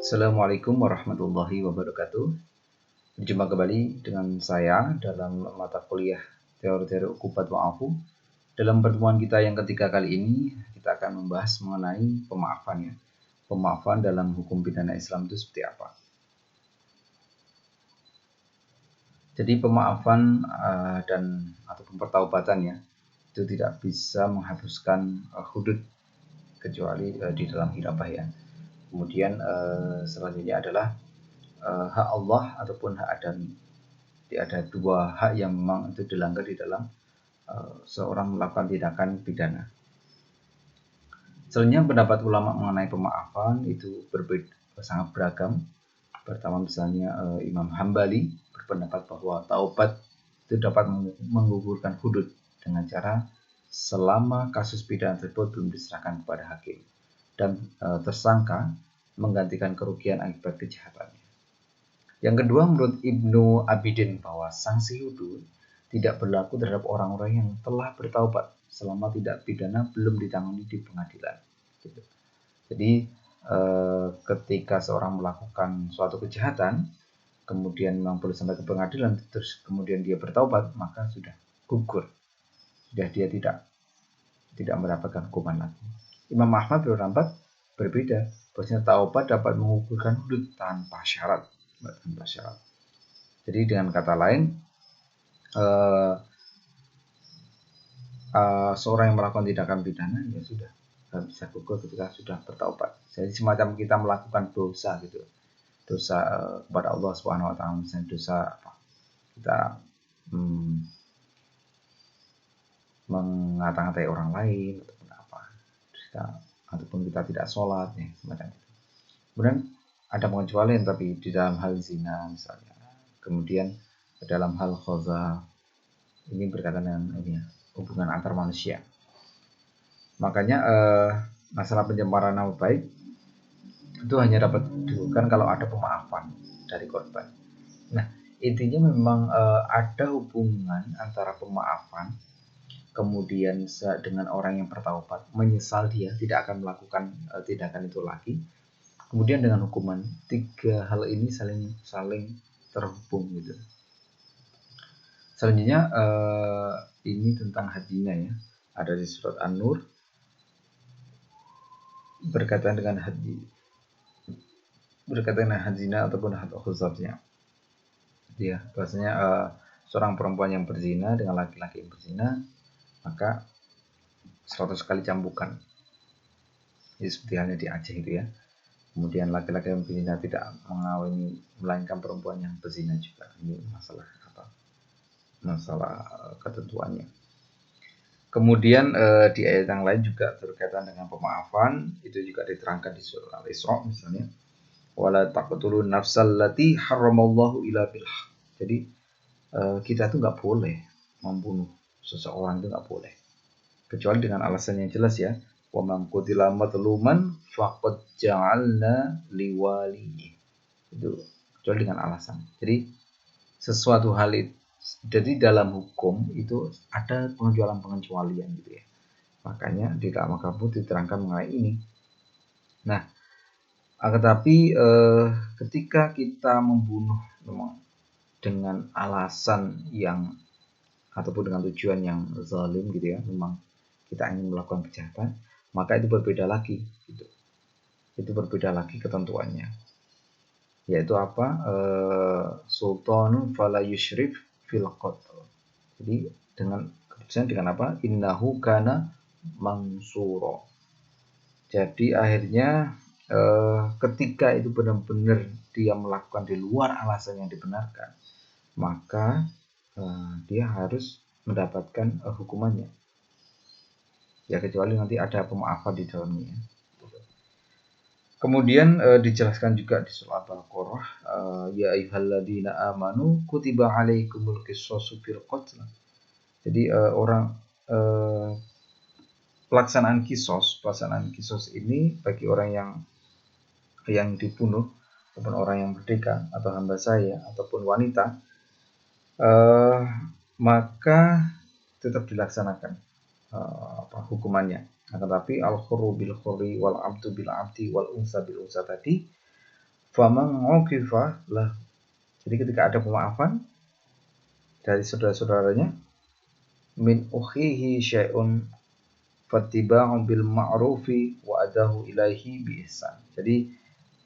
Assalamualaikum warahmatullahi wabarakatuh. Berjumpa kembali dengan saya dalam mata kuliah Teori-Teori Uqubat Wa'afu. Dalam pertemuan kita yang ketiga kali ini, kita akan membahas mengenai pemaafan ya. Pemaafan dalam hukum pidana Islam itu seperti apa? Jadi pemaafan ataupun pertaubatan ya, itu tidak bisa menghapuskan hudud kecuali di dalam khilafah ya. Kemudian selanjutnya adalah hak Allah ataupun hak adami. Jadi ada dua hak yang memang itu dilanggar di dalam seorang melakukan tindakan pidana. Selanjutnya pendapat ulama mengenai pemaafan itu sangat beragam. Pertama misalnya Imam Hambali berpendapat bahwa taubat itu dapat menggugurkan hudud dengan cara selama kasus pidana tersebut belum diserahkan kepada hakim dan tersangka menggantikan kerugian akibat kejahatannya. Yang kedua, menurut Ibnu Abidin bahwa sanksi hudud tidak berlaku terhadap orang-orang yang telah bertaubat selama tindak pidana belum ditangani di pengadilan. Jadi ketika seorang melakukan suatu kejahatan, kemudian memang perlu sampai ke pengadilan, terus kemudian dia bertaubat, maka sudah gugur, sudah dia tidak mendapatkan hukuman lagi. Imam Ahmad berpendapat berbeda, bahwasanya taubat dapat menggugurkan hudud tanpa syarat. Jadi dengan kata lain, seorang yang melakukan tindakan pidana ya sudah bisa gugur ketika sudah bertaubat. Jadi semacam kita melakukan dosa gitu, dosa kepada Allah Subhanahu Wa Taala, misalnya dosa apa? Kita mengata-ngatai orang lain ataupun apa, ataupun kita tidak sholat ya, semacam itu. Kemudian ada pengecualian tapi di dalam hal zina misalnya, kemudian dalam hal khazaf, ini berkaitan dengan ini ya, hubungan antar manusia. Makanya masalah pencemaran nama baik itu hanya dapat dilakukan kalau ada pemaafan dari korban. Nah, intinya memang ada hubungan antara pemaafan kemudian dengan orang yang bertaubat, menyesal dia tidak akan melakukan tindakan itu lagi. Kemudian dengan hukuman, tiga hal ini saling terhubung gitu. Selanjutnya ini tentang hajinya ya, ada di surat An-Nur berkaitan dengan hajina ataupun had khuzabnya. Ya, bahwasanya seorang perempuan yang berzina dengan laki-laki yang berzina, maka 100 kali cambukan. Jadi seperti halnya di Aceh itu ya. Kemudian laki-laki yang berzina tidak mengawini melainkan perempuan yang berzina juga. Ini masalah ketentuannya. Kemudian di ayat yang lain juga berkaitan dengan pemaafan, itu juga diterangkan di surah Al-Isra misalnya, wala taqtulun nafsal lati haramallahu illa bil haq. Jadi kita tuh nggak boleh membunuh seseorang, itu nggak boleh kecuali dengan alasan yang jelas ya. Wa man qutila matluman faqad ja'alna liwalihi. Itu kecuali dengan alasan. Jadi sesuatu hal itu, jadi dalam hukum itu ada pengecualian gitu ya. Makanya di dalam agama diterangkan mengenai ini. Nah, tetapi ketika kita membunuh memang dengan alasan yang ataupun dengan tujuan yang zalim gitu ya, memang kita ingin melakukan kejahatan, maka itu berbeda lagi gitu. Itu berbeda lagi ketentuannya. Yaitu apa? Sultanun fala yushrif fil qatl. Jadi dengan keputusan dengan apa? Innahu kana mansura. Jadi akhirnya ketika itu benar-benar dia melakukan di luar alasan yang dibenarkan, maka dia harus mendapatkan hukumannya. Ya kecuali nanti ada pemaafan di dalamnya. Kemudian dijelaskan juga di surat Al-Baqarah, ya ayyuhalladzina amanu kutiba alaikumul qissasu fil qatl. Jadi pelaksanaan kisos ini bagi orang yang dibunuh ataupun orang yang merdeka atau hamba saya ataupun wanita, maka tetap dilaksanakan hukumannya. Tetapi al-khurru bil khurri wal abdu bil abdi wal unsa bil unsa tadi faman uqifa lah. Jadi ketika ada pemaafan dari saudara-saudaranya, min ukhihi syai'un fattiba'u bil ma'rufi wa adahu ilaihi bi ihsan. Jadi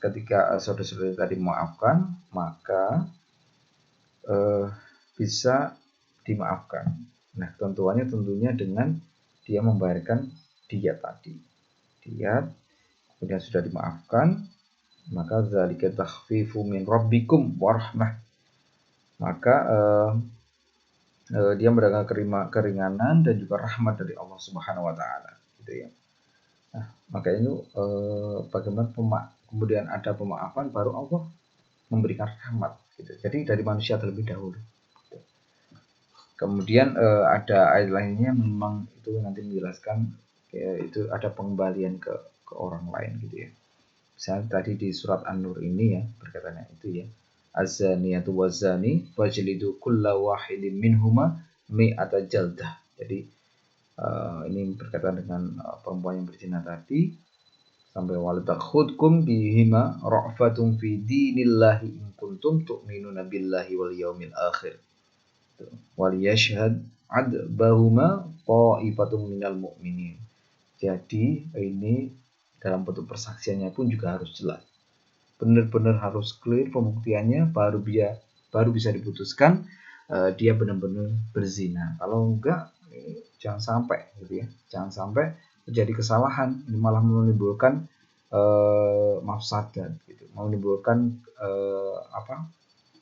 ketika saudara-saudara tadi memaafkan, maka bisa dimaafkan. Nah, ketentuannya tentunya dengan dia membayarkan diat tadi. Diat, kemudian sudah dimaafkan, maka zalika takhfifu min rabbikum warahmah. Maka dia mendapat keringanan dan juga rahmat dari Allah Subhanahu wa taala, gitu ya. Nah, maka itu bagaimana kemudian ada pemaafan baru Allah memberikan rahmat, gitu. Jadi dari manusia terlebih dahulu. Gitu. Kemudian ada ayat lainnya memang itu nanti menjelaskan ya, itu ada pengembalian ke orang lain, gitu ya. Misalnya tadi di surat An-Nur ini ya berkatanya itu ya. Az-zaniyatu waz-zani fajlidu kulla wahidin minhuma mi'ata jaldah. Jadi ini berkaitan dengan perempuan yang berzina tadi sampai walatakhudkum bihima ra'fatun fi dinillahi in kuntum tu'minuna billahi wal yaumil akhir. Wal yashhad adbahuma qa'ifatun minal mu'minin. Jadi ini dalam bentuk persaksiannya pun juga harus jelas. Benar-benar harus clear pembuktiannya baru bisa diputuskan dia benar-benar berzina. Kalau enggak jangan sampai gitu ya. Jangan sampai terjadi kesalahan, ini malah menimbulkan mafsadat gitu. Menimbulkan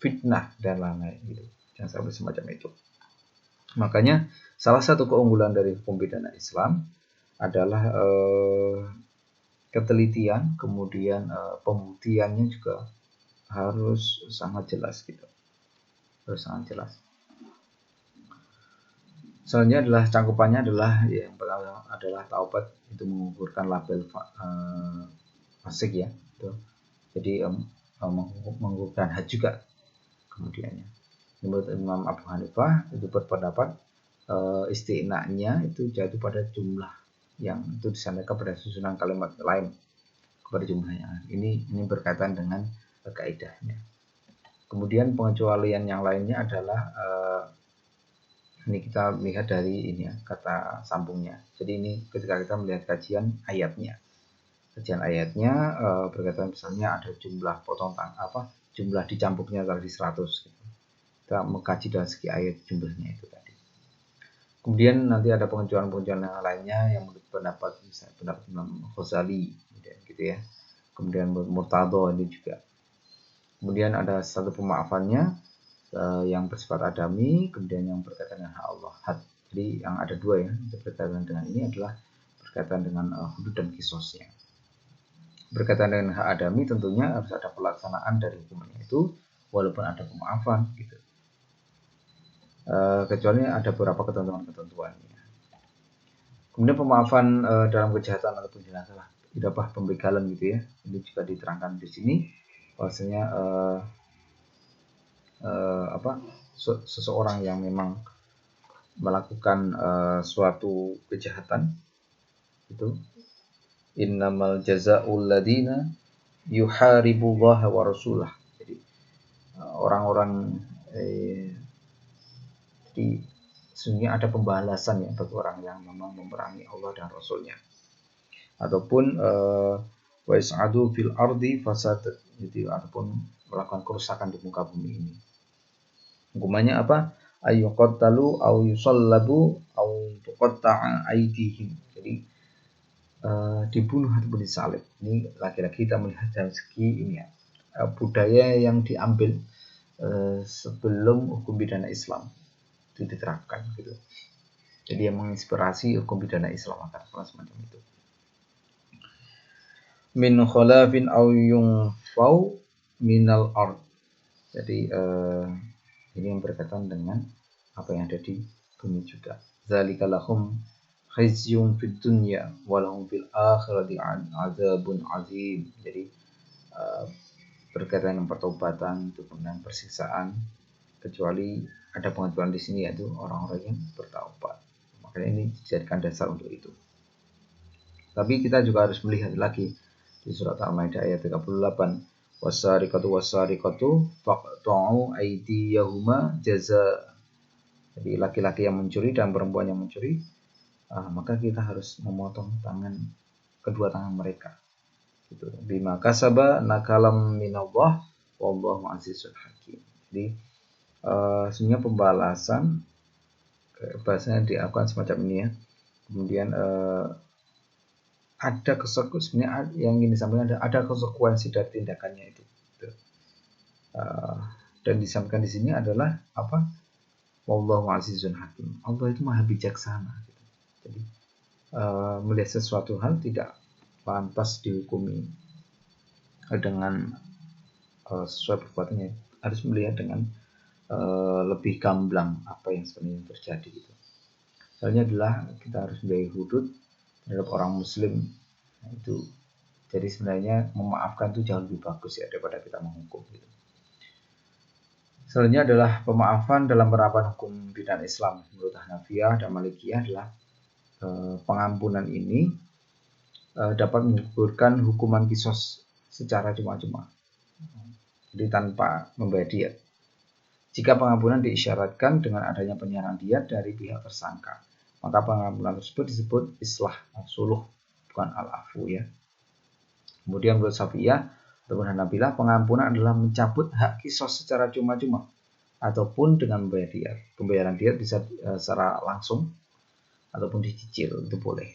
fitnah dan lain-lain gitu. Jangan sampai semacam itu. Makanya salah satu keunggulan dari hukum pidana Islam adalah ketelitian, kemudian pembuktiannya juga harus sangat jelas gitu. Harus sangat jelas. Selanjutnya adalah cangkupannya adalah yang pertama adalah taubat, itu mengukurkan label fasik ya. Itu. Jadi mengukurkan had juga kemudiannya. Menurut Imam Abu Hanifah itu berpendapat istinaknya itu jatuh pada jumlah yang itu disampaikan pada susunan kalimat lain kepada jumlahnya. Ini berkaitan dengan kaidahnya. Kemudian pengecualian yang lainnya adalah ini kita melihat dari ini ya, kata sambungnya. Jadi ini ketika kita melihat kajian ayatnya. Kajian ayatnya berkaitan misalnya ada jumlah jumlah dicampurnya tadi 100 gitu. Kita mengkaji dari segi ayat jumlahnya itu tadi. Kemudian nanti ada pengecualian yang lainnya yang menurut pendapat misalnya pendapat Imam Ghazali gitu ya. Kemudian Murtadho ini juga. Kemudian ada satu pemaafannya yang bersifat adami, kemudian yang berkaitan dengan hak Allah. Jadi yang ada dua ya, berkaitan dengan ini adalah berkaitan dengan hudud dan qisasnya. Berkaitan dengan hak adami tentunya harus ada pelaksanaan dari hukumannya itu walaupun ada pemaafan gitu. Kecuali ada beberapa ketentuan-ketentuannya. Kemudian pemaafan dalam kejahatan ataupun jenazah, idapah pembegalan gitu ya. Ini juga diterangkan di sini bahwasanya seseorang yang memang melakukan suatu kejahatan itu innamal jazaa'ul ladina yuharibullaha wa rasulah. Jadi orang-orang jadi sesungguhnya ada pembalasan ya bagi orang yang memang memerangi Allah dan Rasulnya. Ataupun wa yas'adu fil ardi fasad, jadi ataupun melakukan kerusakan di muka bumi ini. Hukumannya apa? Ayyuqattalu aw yusallabu aw tuqatta'a aydihim. Jadi dibunuh ataupun disalib. Ini lagi-lagi kita melihat dari segi ini ya, budaya yang diambil sebelum hukum pidana Islam itu diterapkan gitu. Jadi yang menginspirasi hukum pidana Islam akan semacam itu. Min khalafin aw yunfau minal ard. Jadi ini yang berkaitan dengan apa yang ada di bumi juga. Zalika lahum khizyun fid dunya wa lahum fil akhirati adzabun azim. Jadi berkaitan dengan pertobatan itu dengan persiksaan, kecuali ada pengecualian di sini yaitu orang-orang yang bertaubat. Makanya ini dijadikan dasar untuk itu. Tapi kita juga harus melihat lagi di surat Al-Maidah ayat 38. wasariqatu faqta'u aydiyahuma jaza. Jadi laki-laki yang mencuri dan perempuan yang mencuri, maka kita harus memotong kedua tangan mereka. Gitu. Bima kasaba nakalam minallah wallahu azizul hakim. Jadi sebenarnya pembalasan bahasanya dilakukan semacam ini ya. Kemudian ada sebenarnya yang ingin disampaikan ada konsekuensi dari tindakannya itu. Gitu. Dan disampaikan di sini adalah apa? Wallahu azizun hakim. Allah itu maha bijaksana. Gitu. Jadi melihat sesuatu hal tidak pantas dihukumi dengan sesuai perbuatannya, harus melihat dengan lebih gamblang apa yang sebenarnya terjadi gitu. Soalnya adalah kita harus menjaga hudud terhadap orang muslim. Nah, itu jadi sebenarnya memaafkan itu jauh lebih bagus ya daripada kita menghukum gitu. Selanjutnya adalah pemaafan dalam penerapan hukum pidana Islam. Menurut Hanafiyah dan Malikiyah adalah pengampunan ini dapat menggugurkan hukuman kisos secara cuma-cuma, jadi tanpa membayar diat. Jika pengampunan diisyaratkan dengan adanya penyaran diat dari pihak tersangka, maka pengampunan tersebut disebut islah suluh, bukan al-afu ya. Kemudian menurut Syafi'iyah ataupun Hanabilah, pengampunan adalah mencabut hak kisos secara cuma-cuma ataupun dengan membayar diat. Pembayaran diat bisa secara langsung ataupun dicicil, itu boleh.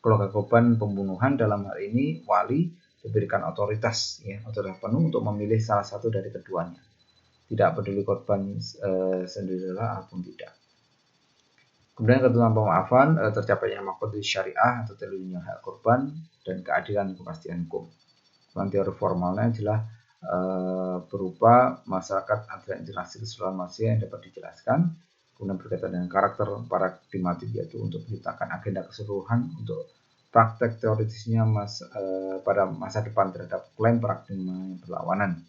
Kalau korban pembunuhan dalam hal ini wali diberikan otoritas penuh untuk memilih salah satu dari keduanya. Tidak peduli korban sendirilah ataupun tidak. Kemudian ketentuan pemaafan tercapainya maksud syariah atau terlindungnya hak korban dan keadilan kepastian hukum. Teori formalnya adalah berupa masyarakat antara interaksi keseluruhan manusia yang dapat dijelaskan, kemudian berkaitan dengan karakter paradigmatik, yaitu untuk menciptakan agenda keseluruhan untuk praktek teoritisnya pada masa depan terhadap klaim paradigma berlawanan.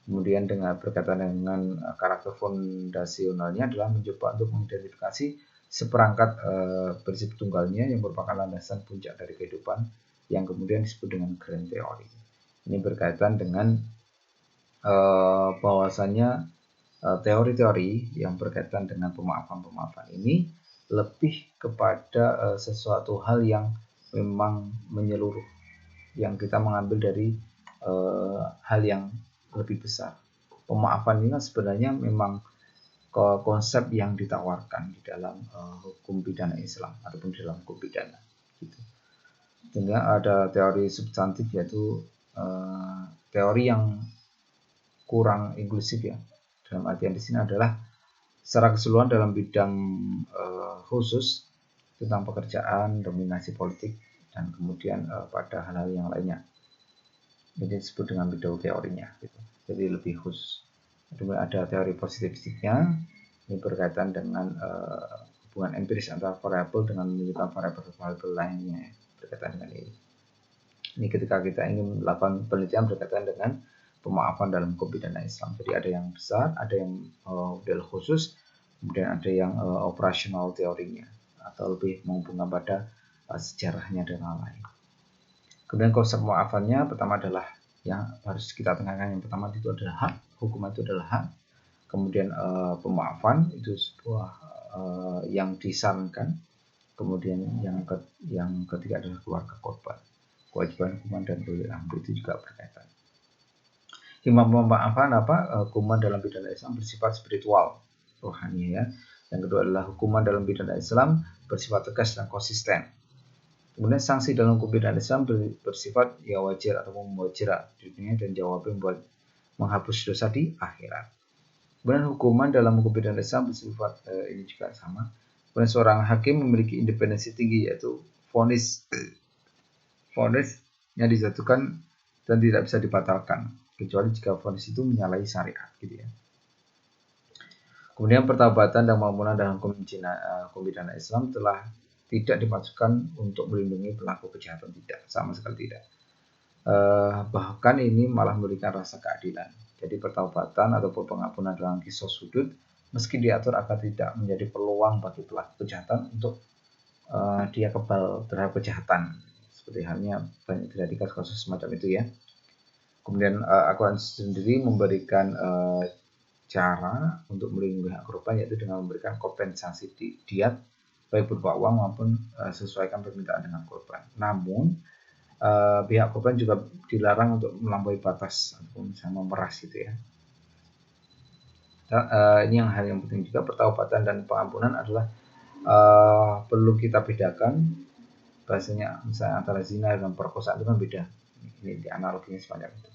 Kemudian dengan berkaitan dengan karakter fondasionalnya adalah mencoba untuk mengidentifikasi seperangkat prinsip tunggalnya yang merupakan landasan puncak dari kehidupan yang kemudian disebut dengan grand theory. Ini berkaitan dengan bahwasannya teori-teori yang berkaitan dengan pemaafan ini lebih kepada sesuatu hal yang memang menyeluruh, yang kita mengambil dari hal yang lebih besar. Pemaafan ini kan sebenarnya memang konsep yang ditawarkan di dalam hukum pidana Islam ataupun di dalam hukum pidana. Gitu. Sehingga ada teori substantif, yaitu teori yang kurang inklusif ya. Dalam artian di sini adalah secara keseluruhan dalam bidang khusus tentang pekerjaan, dominasi politik, dan kemudian pada hal-hal yang lainnya. Jadi disebut dengan bidang teorinya. Gitu. Jadi lebih khusus. Kemudian ada teori positivistiknya, ini berkaitan dengan hubungan empiris antara variabel dengan menunjukkan variabel lainnya berkaitan dengan ini. Ini ketika kita ingin melakukan penelitian berkaitan dengan pemaafan dalam hukum pidana Islam. Jadi ada yang besar, ada yang model khusus, kemudian ada yang operasional teorinya, atau lebih menghubungkan pada sejarahnya dan lain-lain. Kemudian konsep pemaafannya pertama adalah yang harus kita tekankan, yang pertama itu adalah hak, hukuman itu adalah hak. Kemudian pemaafan itu sebuah yang disarankan. Kemudian yang ketiga adalah keluarga korban. Kewajiban hukuman dan ulil amri itu juga berkaitan. Hikmah pemaafan hukuman dalam pidana Islam bersifat spiritual, rohani ya. Yang kedua adalah hukuman dalam pidana Islam bersifat tegas dan konsisten. Kemudian sanksi dalam hukum pidana Islam bersifat ya wajar atau muwajjirah di dunia dan jawabnya buat menghapus dosa di akhirat. Kemudian hukuman dalam hukum pidana Islam bersifat ini juga sama. Kemudian seorang hakim memiliki independensi tinggi, yaitu vonisnya dijatuhkan dan tidak bisa dibatalkan kecuali jika vonis itu menyalahi syariat gitu ya. Kemudian pertaubatan dan pengampunan dalam hukum pidana Islam telah tidak dimaksudkan untuk melindungi pelaku kejahatan, tidak, sama sekali tidak. Bahkan ini malah memberikan rasa keadilan. Jadi pertaubatan ataupun pengampunan dalam kisos hudud meski diatur agar tidak menjadi peluang bagi pelaku kejahatan untuk dia kebal terhadap kejahatan. Seperti halnya banyak terjadi kasus semacam itu ya. Kemudian Al-Quran sendiri memberikan cara untuk melindungi hak korban, yaitu dengan memberikan kompensasi diat baik berupa uang maupun sesuaikan permintaan dengan korban. Namun pihak korban juga dilarang untuk melampaui batas ataupun misalnya memeras gitu ya. Ini yang hal yang penting juga, pertaubatan dan pengampunan adalah perlu kita bedakan. Bahasanya misalnya antara zina dan perkosaan itu kan beda. Ini di analoginya sepanjang itu.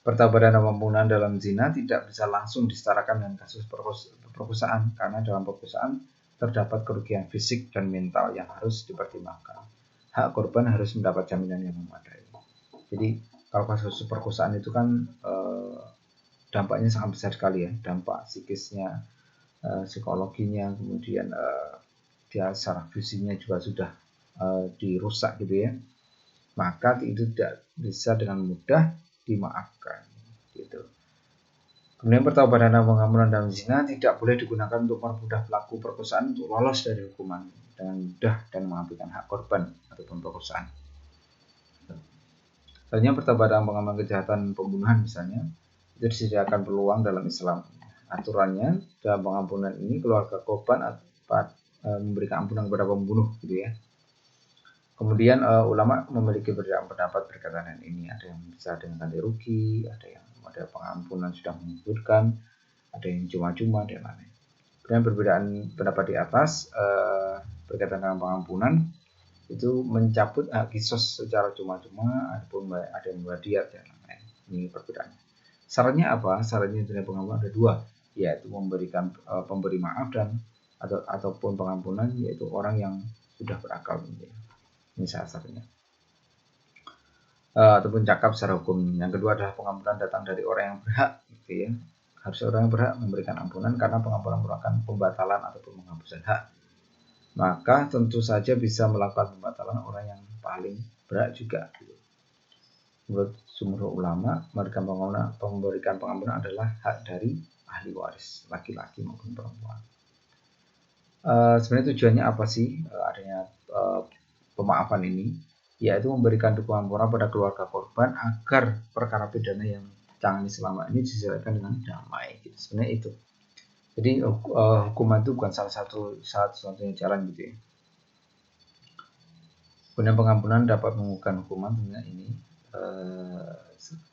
Pertaubatan dan pengampunan dalam zina tidak bisa langsung disetarakan dengan kasus perkosaan, karena dalam perkosaan terdapat kerugian fisik dan mental yang harus dipertimbangkan. Hak korban harus mendapat jaminan yang memadai. Jadi kalau kasus perkosaan itu kan dampaknya sangat besar sekali ya, dampak psikisnya, psikologinya, kemudian dia secara fisiknya juga sudah dirusak gitu ya. Maka itu tidak bisa dengan mudah dimaafkan gitu. Kemudian pertaubatan dan pengampunan dalam zina tidak boleh digunakan untuk mempermudah pelaku perkosaan untuk lolos dari hukuman dengan mudah dan mengambilkan hak korban ataupun perkosaan. Selanjutnya pertaubatan dan pengampunan kejahatan pembunuhan misalnya, itu disediakan peluang dalam Islam. Aturannya dalam pengampunan ini keluarga korban memberikan ampunan kepada pembunuh gitu ya. Kemudian ulama memiliki perbedaan pendapat berkaitan dengan ini. Ada yang bisa dengan ganti rugi, ada pengampunan sudah menguburkan, ada yang cuma-cuma dan lain-lain. Dan perbedaan pendapat di atas berkaitan dengan pengampunan itu mencabut hak kisos secara cuma-cuma, ada yang berdiat dan lain-lain. Ini perbedaannya. Sarannya apa? Sarannya dalam pengampunan ada dua, yaitu memberikan pemberi maaf dan ataupun pengampunan, yaitu orang yang sudah berakal. Ini salah satunya. Ataupun cakap secara hukum. Yang kedua adalah pengampunan datang dari orang yang berhak, gitu ya. Harus orang yang berhak memberikan ampunan, karena pengampunan merupakan pembatalan ataupun penghapusan hak. Maka tentu saja bisa melakukan pembatalan orang yang paling berhak juga. Gitu. Menurut jumhur ulama, memberikan pengampunan adalah hak dari ahli waris, laki-laki maupun perempuan. Sebenarnya tujuannya apa sih adanya pemaafan ini? Yaitu memberikan dukungan moral pada keluarga korban agar perkara pidana yang ditangani selama ini diselesaikan dengan damai. Gitu. Sebenarnya itu. Jadi hukuman itu bukan salah satunya jalan gitu ya. Kemudian pengampunan dapat mengugurkan hukuman, tentunya ini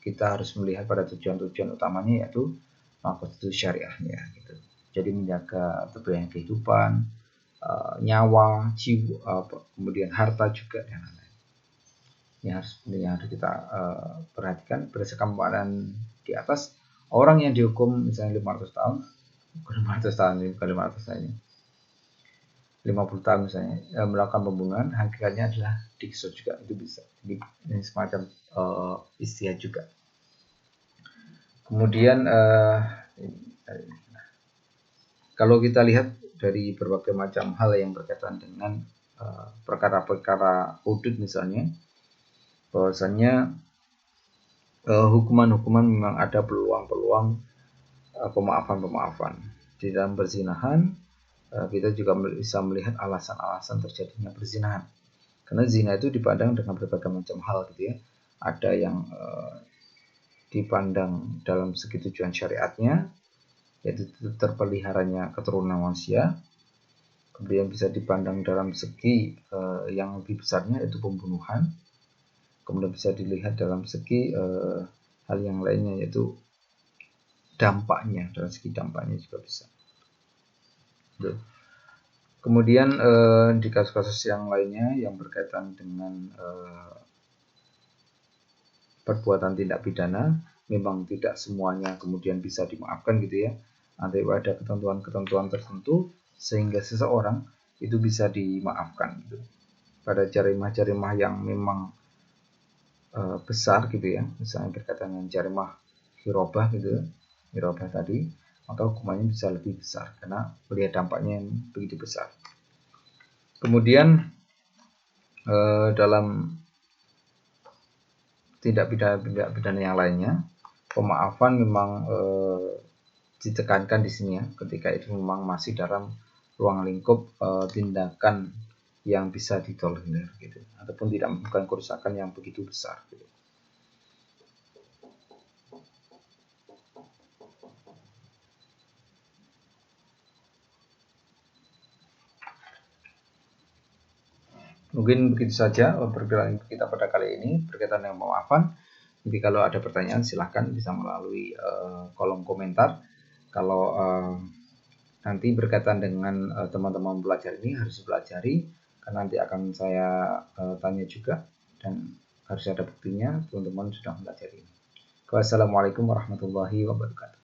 kita harus melihat pada tujuan-tujuan utamanya, yaitu maqasid syariahnya gitu. Jadi menjaga terbelahnya kehidupan, nyawa, jiwa, kemudian harta juga dan lain-lain. Ini harus kita perhatikan berdasarkan pemaparan di atas. Orang yang dihukum misalnya 500 tahun, bukan 500 tahun ini, bukan 500 tahun ini, 50 tahun misalnya, melakukan pembunuhan, hakikatnya adalah dikso juga, itu bisa. Jadi ini semacam istihad juga. Kemudian kalau kita lihat dari berbagai macam hal yang berkaitan dengan perkara-perkara hudud misalnya, bahwasannya hukuman-hukuman memang ada peluang-peluang pemaafan. Di dalam perzinahan kita juga bisa melihat alasan-alasan terjadinya perzinahan. Karena zina itu dipandang dengan berbagai macam hal gitu ya. Ada yang dipandang dalam segi tujuan syariatnya, yaitu terpeliharanya keturunan manusia. Kemudian bisa dipandang dalam segi yang lebih besarnya, yaitu pembunuhan. Kemudian bisa dilihat dalam segi hal yang lainnya, yaitu dampaknya, dalam segi dampaknya juga bisa. Kemudian di kasus-kasus yang lainnya yang berkaitan dengan perbuatan tindak pidana, memang tidak semuanya kemudian bisa dimaafkan gitu ya. Nanti ada ketentuan-ketentuan tertentu sehingga seseorang itu bisa dimaafkan gitu. Pada jarimah-jarimah yang memang besar gitu ya, misalnya berkaitan dengan jarimah hirobah gitu, hirobah tadi, maka hukumannya bisa lebih besar karena melihat dampaknya yang begitu besar. Kemudian dalam tindak pidana yang lainnya, pemaafan memang ditekankan di sini ya, ketika itu memang masih dalam ruang lingkup tindakan yang bisa ditolerir gitu, ataupun tidak melakukan kerusakan yang begitu besar gitu. Mungkin begitu saja perbincangan kita pada kali ini berkaitan dengan pemaafan. Jadi kalau ada pertanyaan silahkan bisa melalui kolom komentar. Kalau nanti berkaitan dengan teman-teman belajar ini harus pelajari, karena nanti akan saya tanya juga dan harus ada buktinya teman-teman sudah mempelajari. Wassalamualaikum warahmatullahi wabarakatuh.